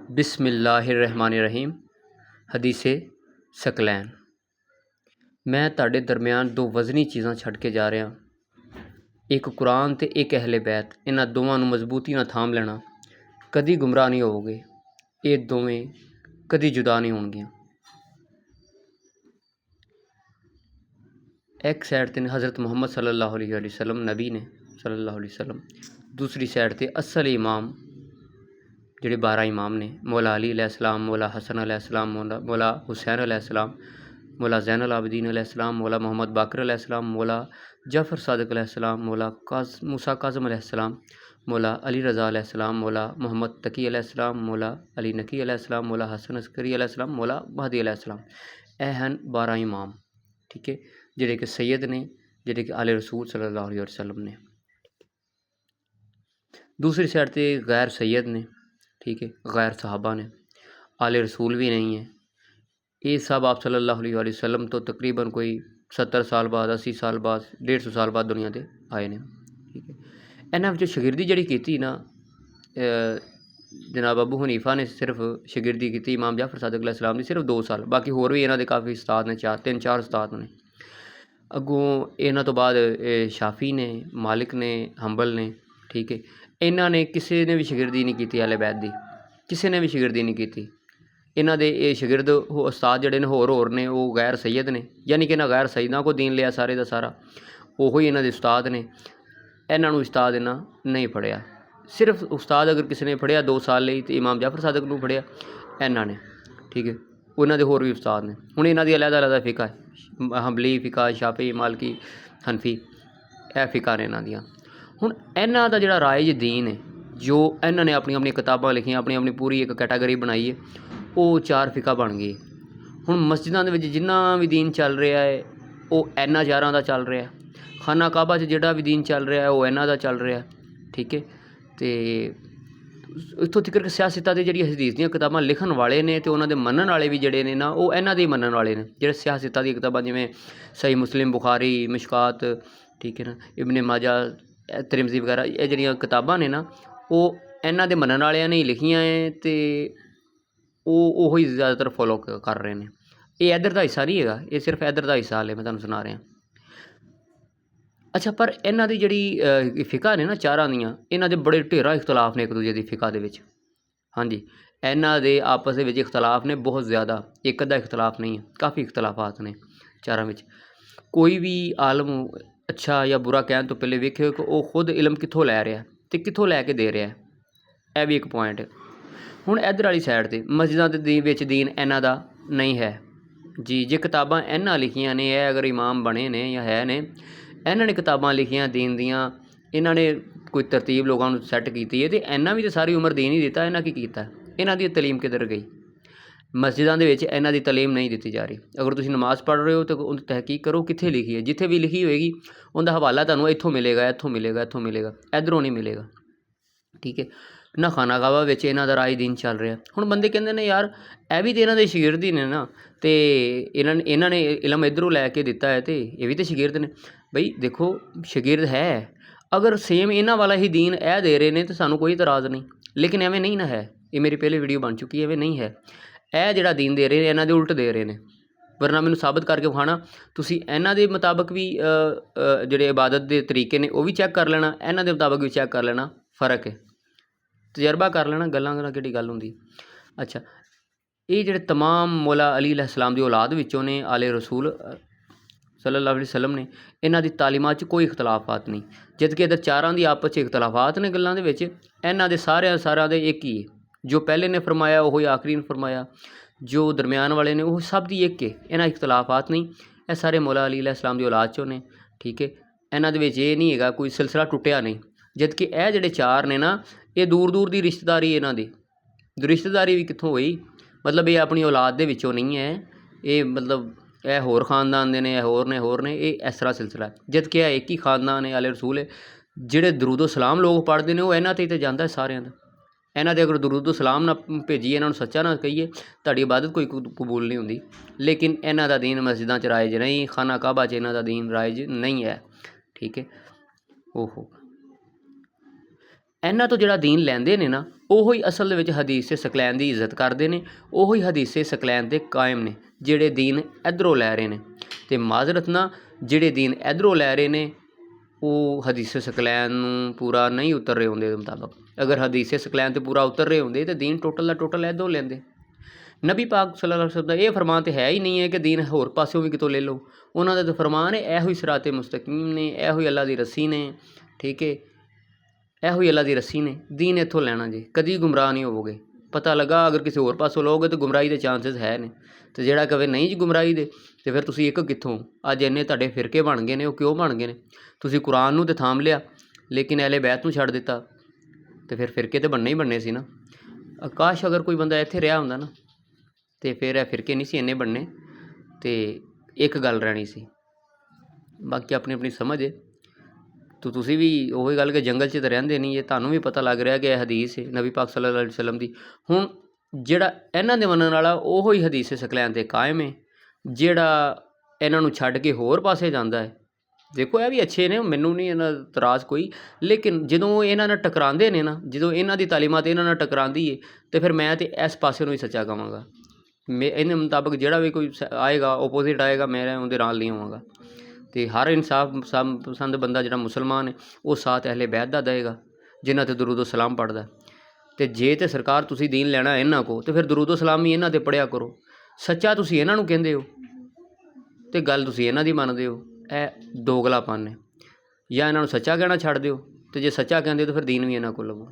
ਬਿਸਮਿਲ੍ਲਾਹਿਰਰਹਿਮਾਨਿਰਰਹੀਮ। ਹਦੀਸੇ ਸਕਲੈਨ। ਮੈਂ ਤੁਹਾਡੇ ਦਰਮਿਆਨ ਦੋ ਵਜ਼ਨੀ ਚੀਜ਼ਾਂ ਛੱਡ ਕੇ ਜਾ ਰਿਹਾ, ਇੱਕ ਕੁਰਾਨ ਤੇ ਇੱਕ ਅਹਿਲੇ ਬੈਤ। ਇਹਨਾਂ ਦੋਵਾਂ ਨੂੰ ਮਜ਼ਬੂਤੀ ਨਾਲ ਥਾਮ ਲੈਣਾ, ਕਦੀ ਗੁੰਮਰਾਹ ਨਹੀਂ ਹੋਵੋਗੇ। ਇਹ ਦੋਵੇਂ ਕਦੀ ਜੁਦਾ ਨਹੀਂ ਹੋਣਗੀਆਂ। ایک سائڈ تے حضرت محمد صلی اللہ علیہ وسلم نبی نے صلی اللہ علیہ وسلم، دوسری سائڈ تے اصل امام جڑے 12 امام نے، مولا علی علیہ السلام، مولا حسن علیہ السلام، مولا حسین علیہ السلام، مولا زین العابدین علیہ السلام، مولا محمد باقر علیہ السلام، مولا جعفر صادق علیہ السلام، مولا موسیٰ کاظم علیہ السلام، مولا علی رضا علیہ السلام، مولا محمد تقی علیہ السلام، مولا علی نقی علیہ السلام، مولا حسن عسکری علیہ السلام، مولا مہدی علیہ السلام۔ اے ہیں 12 امام، ٹھیک ہے، جڑے کہ سید نے، جڑے کہ آل رسول صلی اللہ علیہ وسلم نے۔ دوسری سائڈ تے غیر سید نے، ٹھیک ہے، غیر صحابہ نے، آل رسول بھی نہیں ہیں۔ یہ سب آپ صلی اللہ علیہ وسلم تو تقریباً کوئی 70 سال بعد، 80 سال بعد، 150 سال بعد دنیا دے آئے نے، ٹھیک ہے۔ انہاں وچ شاگردی جڑی کیتی نا، جناب ابو حنیفہ نے صرف شاگردی کیتی امام جعفر صادق علیہ السلام دی صرف 2 سال، باقی ہور بھی انہاں دے کافی استاد نے، 3-4 استاد نے۔ اگوں انہاں تو بعد شافعی نے، مالک نے، حنبل نے، ٹھیک ہے۔ انہاں نے کسی نے بھی شاگردی نہیں کیتی اہل بیت دی، کسی نے بھی شاگردی نہیں کیتی۔ انہاں دے یہ شاگرد استاد جڑے نے ہور نے، وہ غیر سید نے، یعنی کہ انہاں غیر سیداں کو دین لیا سارے دا سارا، وہی انہاں دے استاد نے۔ انہاں نوں استاد انہاں نہیں پڑھیا، صرف استاد اگر کسی نے پڑھیا 2 سال لئی تو امام جعفر صادق نوں پڑھیا انہاں نے، ٹھیک ہے۔ انہاں دے ہور بھی استاد نے۔ ہن انہاں دی علیحدہ علیحدہ فقہ ہے، حنبلی فقہ، شافعی، مالکی، حنفی، اے فقہ نے انہاں دیاں۔ ہن انہاں دا جڑا رائج دین ہے، جو انہاں نے اپنی کتاباں لکھیاں، اپنی پوری ایک کیٹاگری بنائی ہے، وہ 4 فقہ بن گئی۔ ہن مسجداں دے وچ جنہ بھی دین چل رہا ہے وہ انہاں 4 دا چل رہا ہے، خانہ کعبہ چ جڑا بھی دین چل رہا ہے وہ انہاں دا چل رہا ہے، ٹھیک ہے۔ تے اتھوں تک کہ سیاستاں دے جڑی حدیث دیاں کتاباں لکھن والے نے تے انہاں دے منن والے بھی جڑے نے نا، وہ انہاں دے ہی منن والے نے، جڑے سیاستاں دی کتاباں جویں صحیح مسلم، بخاری، مشکات، ٹھیک ہے نا، ابن ماجہ، ترمذی وغیرہ، یہ جڑیاں کتاباں نے نا، وہ انہاں دے منن والیاں نے ہی لکھیاں ہیں تے وہی زیادہ تر فالو کر رہے ہیں۔ یہ ادھر دا حصہ نہیں ہے، یہ صرف ادھر دا حصہ ہے، میں تمہیں سنا رہا۔ اچھا، پر انہاں دی جڑی فقہ نے نا 4 دیاں، انہاں دے بڑے ڈھیرا اختلاف نے ایک دوجے دی فقہ دے وچ، ہاں جی، انہاں دے آپس دے وچ اختلاف نے بہت زیادہ، ایک ادھا اختلاف نہیں ہے، کافی اختلافات نے 4 وچ۔ کوئی بھی عالم اچھا یا برا کہن تو پہلے ویکھے کہ وہ خود علم کتھوں لے رہا ہے تے کتھوں لے کے دے رہا ہے، اے بھی ایک پوائنٹ ہے۔ ہن ادھر والی سائڈ تے مسجداں دے وچ دین انہاں دا نہیں ہے جی، جے کتاباں انہاں لکھیاں نے، اے اگر امام بنے نے یا ہے نے، انہاں نے کتاباں لکھیاں دین دیاں، انہاں نے کوئی ترتیب لوگاں نوں سیٹ کیتی ہے تے انہاں بھی تے ساری عمر دین ہی دیتا، انہاں کی کیتا ہے؟ انہاں دی تعلیم کدھر گئی؟ مسجداں دے وچ انہاں دی تعلیم نہیں دتی جا رہی۔ اگر تسی نماز پڑھ رہے ہو تو ان تحقیق کرو کتھے لکھی ہے، جتھے بھی لکھی ہوئے گی ان دا حوالہ تانوں اتھوں ملے گا، اتھوں ملے گا، اتھوں ملے گا، ادھروں نہیں ملے گا، ٹھیک ہے۔ نہ خانہ کعبہ وچ انہاں دا رائے دین چل رہا۔ ہن بندے کہندے نے یار اے بھی تے انہاں دے شاگرد ہی نے نا، تے انہاں نے علم ادھروں لے کے دتا ہے تے یہ بھی تے شاگرد نے۔ بھئی دیکھو، شاگرد ہے، اگر سیم انہاں والا ہی دین اے دے رہے نے تو سانوں کوئی اعتراض نہیں، لیکن ایویں نہیں نہ ہے۔ یہ میری پہلے ویڈیو بن چکی ہے، ایویں نہیں ہے۔ اے جڑا دین دے رہے ہیں انہاں دے الٹ دے رہے نے، ورنہ مینوں ثابت کر کے وکھانا، تسی انہاں دے مطابق بھی جڑے عبادت دے طریقے نے وہ بھی چیک کر لینا، انہاں دے مطابق بھی چیک کر لینا، فرق ہے، تجربہ کر لینا، گلاں کیڑی گل ہوندی۔ اچھا، یہ جڑے تمام مولا علی علیہ السلام دی اولاد وچوں نے، آل رسول صلی اللہ علیہ وسلم نے، انہاں دی تعلیمات چ کوئی اختلافات نہیں، جدکہ ادھر 4 دی آپس چ اختلافات نے گلاں دے وچ، انہاں دے سارے دے ایک ہی ہے، جو پہلے نے فرمایا وہی آخری نے فرمایا، جو درمیان والے نے وہ سب دی ایک ہے، انہاں اختلافات نہیں، اے سارے مولا علی علیہ السلام دی اولاد چوں نے، ٹھیک ہے۔ انہاں دے وچ یہ نہیں ہے کوئی سلسلہ ٹوٹیا نہیں، جدکہ اے جڑے 4 نے نا، یہ دور دور دی رشتہ داری انہاں دی، رشتہ داری بھی کتھوں ہوئی، مطلب یہ اپنی اولاد دے وچوں نہیں ہے، یہ مطلب اے ہور خاندان دے نے، اے ہور نے، یہ اس طرح سلسلہ ہے، جدکہ اے ایک ہی خاندان ہے، آل رسول ہے۔ جڑے درود و سلام لوگ پڑھتے ہیں وہ انہاں تے تے جاندا ہے سارے دا، انہاں دے اگر درود و سلام نہ بھیجیے، انہاں نوں سچا نہ کہیے، تہاڈی عبادت کوئی قبول نہیں ہوندی۔ لیکن انہاں دا دین مسجداں چ رائج نہیں، خانہ کعبہ چ انہاں دا دین رائج نہیں ہے، ٹھیک ہے۔ انہاں تو جڑا دین لیندے نے نا، ਉਹੀ ਅਸਲ ਦੇ ਵਿੱਚ ਹਦੀਸ ਸਕਲੈਨ ਦੀ ਇੱਜ਼ਤ ਕਰਦੇ ਨੇ, ਉਹੀ ਹਦੀਸ ਸਕਲੈਨ ਦੇ ਕਾਇਮ ਨੇ ਜਿਹੜੇ ਦੀਨ ਇੱਧਰੋਂ ਲੈ ਰਹੇ ਨੇ। ਅਤੇ ਮਾਜ਼ਰਤ ਨਾਲ ਜਿਹੜੇ ਦੀਨ ਇੱਧਰੋਂ ਲੈ ਰਹੇ ਨੇ ਉਹ ਹਦੀਸ ਸਕਲੈਨ ਨੂੰ ਪੂਰਾ ਨਹੀਂ ਉਤਰ ਰਹੇ ਹੁੰਦੇ। ਦੇ ਮੁਤਾਬਕ ਅਗਰ ਹਦੀਸ ਸਕਲੈਨ 'ਤੇ ਪੂਰਾ ਉਤਰ ਰਹੇ ਹੁੰਦੇ ਤਾਂ ਦੀਨ ਟੋਟਲ ਦਾ ਟੋਟਲ ਇੱਧਰੋਂ ਲੈਂਦੇ। ਨਬੀ ਪਾਕ ਸੱਲੱਲਾਹੁ ਅਲੈਹਿ ਵਸੱਲਮ ਦਾ ਇਹ ਫਰਮਾਨ ਤਾਂ ਹੈ ਹੀ ਨਹੀਂ ਹੈ ਕਿ ਦੀਨ ਹੋਰ ਪਾਸਿਓਂ ਵੀ ਕਿਤੋਂ ਲੈ ਲਓ। ਉਹਨਾਂ ਦਾ ਤਾਂ ਫਰਮਾਨ ਹੈ ਇਹੋ ਹੀ ਸਿਰਾਤੇ ਮੁਸਤਕੀਮ ਨੇ, ਇਹੋ ਹੀ ਅੱਲਾ ਦੀ ਰੱਸੀ ਨੇ, ਠੀਕ ਹੈ, ਇਹੋ ਹੀ ਅੱਲਾ ਦੀ ਰੱਸੀ ਨੇ, ਦੀਨ ਇੱਥੋਂ ਲੈਣਾ ਜੀ, ਕਦੀ ਗੁੰਮਰਾਹ ਨਹੀਂ ਹੋਵੋਗੇ। ਪਤਾ ਲੱਗਾ ਅਗਰ ਕਿਸੇ ਹੋਰ ਪਾਸੋਂ ਲਓਗੇ ਤਾਂ ਗੁੰਮਰਾਹੀ ਦੇ ਚਾਂਸਸ ਹੈ ਨੇ। ਅਤੇ ਜਿਹੜਾ ਕਵੇ ਨਹੀਂ ਜੀ ਗੁੰਮਰਾਹੀ ਦੇ, ਅਤੇ ਫਿਰ ਤੁਸੀਂ ਇੱਕ ਕਿੱਥੋਂ? ਅੱਜ ਇੰਨੇ ਤੁਹਾਡੇ ਫਿਰਕੇ ਬਣ ਗਏ ਨੇ, ਉਹ ਕਿਉਂ ਬਣ ਗਏ ਨੇ? ਤੁਸੀਂ ਕੁਰਾਨ ਨੂੰ ਤਾਂ ਥਾਮ ਲਿਆ ਲੇਕਿਨ ਅਹਿਲੇ ਬੈਤ ਨੂੰ ਛੱਡ ਦਿੱਤਾ, ਅਤੇ ਫਿਰ ਫਿਰਕੇ ਤਾਂ ਬਣਨੇ ਹੀ ਬਣਨੇ ਸੀ ਨਾ। ਕਾਸ਼ ਅਗਰ ਕੋਈ ਬੰਦਾ ਇੱਥੇ ਰਿਹਾ ਹੁੰਦਾ ਨਾ ਅਤੇ ਫਿਰ ਇਹ ਫਿਰਕੇ ਨਹੀਂ ਸੀ ਇੰਨੇ ਬਣਨੇ, ਅਤੇ ਇੱਕ ਗੱਲ ਰਹਿਣੀ ਸੀ। ਬਾਕੀ ਆਪਣੀ ਆਪਣੀ ਸਮਝ ਹੈ। ਤੁਸੀਂ ਵੀ ਉਹੀ ਗੱਲ ਕਿ ਜੰਗਲ 'ਚ ਤਾਂ ਰਹਿੰਦੇ ਨਹੀਂ, ਇਹ ਤੁਹਾਨੂੰ ਵੀ ਪਤਾ ਲੱਗ ਰਿਹਾ ਕਿ ਇਹ ਹਦੀਸ ਹੈ ਨਬੀ ਪਾਕ ਸੱਲੱਲਾਹੁ ਅਲੈਹਿ ਵਸੱਲਮ ਦੀ। ਹੁਣ ਜਿਹੜਾ ਇਹਨਾਂ ਦੇ ਮੰਨਣ ਵਾਲਾ ਉਹ ਹੀ ਹਦੀਸ ਸਕਲੈਨ 'ਤੇ ਕਾਇਮ ਹੈ, ਜਿਹੜਾ ਇਹਨਾਂ ਨੂੰ ਛੱਡ ਕੇ ਹੋਰ ਪਾਸੇ ਜਾਂਦਾ ਹੈ। ਦੇਖੋ ਇਹ ਵੀ ਅੱਛੇ ਨੇ, ਮੈਨੂੰ ਨਹੀਂ ਇਹਨਾਂ ਦਾ ਇਤਰਾਜ਼ ਕੋਈ, ਲੇਕਿਨ ਜਦੋਂ ਇਹਨਾਂ ਨਾਲ ਟਕਰਾਉਂਦੇ ਨੇ ਨਾ, ਜਦੋਂ ਇਹਨਾਂ ਦੀ ਤਾਲੀਮਾਤ ਇਹਨਾਂ ਨਾਲ ਟਕਰਾਉਂਦੀ ਹੈ ਤਾਂ ਫਿਰ ਮੈਂ ਤਾਂ ਇਸ ਪਾਸੇ ਨੂੰ ਹੀ ਸੱਚਾ ਕਹਾਂਗਾ। ਇਹਦੇ ਮੁਤਾਬਕ ਜਿਹੜਾ ਵੀ ਕੋਈ ਆਏਗਾ ਓਪੋਜ਼ਿਟ ਆਏਗਾ, ਮੈਂ ਉਹਦੇ ਨਾਲ ਨਹੀਂ ਹੋਵਾਂਗਾ। ਅਤੇ ਹਰ ਇਨਸਾਫ ਪਸੰਦ ਬੰਦਾ ਜਿਹੜਾ ਮੁਸਲਮਾਨ ਹੈ ਉਹ ਸਾਥ ਅਹਿਲੇ ਬੈਤ ਦਾ ਦੇਵੇਗਾ ਜਿਨ੍ਹਾਂ 'ਤੇ ਦਰੂਦ ਸਲਾਮ ਪੜ੍ਹਦਾ। ਅਤੇ ਜੇ ਤਾਂ ਸਰਕਾਰ ਤੁਸੀਂ ਦੀਨ ਲੈਣਾ ਇਹਨਾਂ ਕੋਲ ਤਾਂ ਫਿਰ ਦਰੂਦ ਸਲਾਮ ਵੀ ਇਹਨਾਂ 'ਤੇ ਪੜ੍ਹਿਆ ਕਰੋ। ਸੱਚਾ ਤੁਸੀਂ ਇਹਨਾਂ ਨੂੰ ਕਹਿੰਦੇ ਹੋ ਅਤੇ ਗੱਲ ਤੁਸੀਂ ਇਹਨਾਂ ਦੀ ਮੰਨਦੇ ਹੋ, ਇਹ ਦੋਗਲਾਪਨ ਹੈ। ਜਾਂ ਇਹਨਾਂ ਨੂੰ ਸੱਚਾ ਕਹਿਣਾ ਛੱਡ ਦਿਓ, ਅਤੇ ਜੇ ਸੱਚਾ ਕਹਿੰਦੇ ਹੋ ਤਾਂ ਫਿਰ ਦੀਨ ਵੀ ਇਹਨਾਂ ਕੋਲ ਲਵੋ।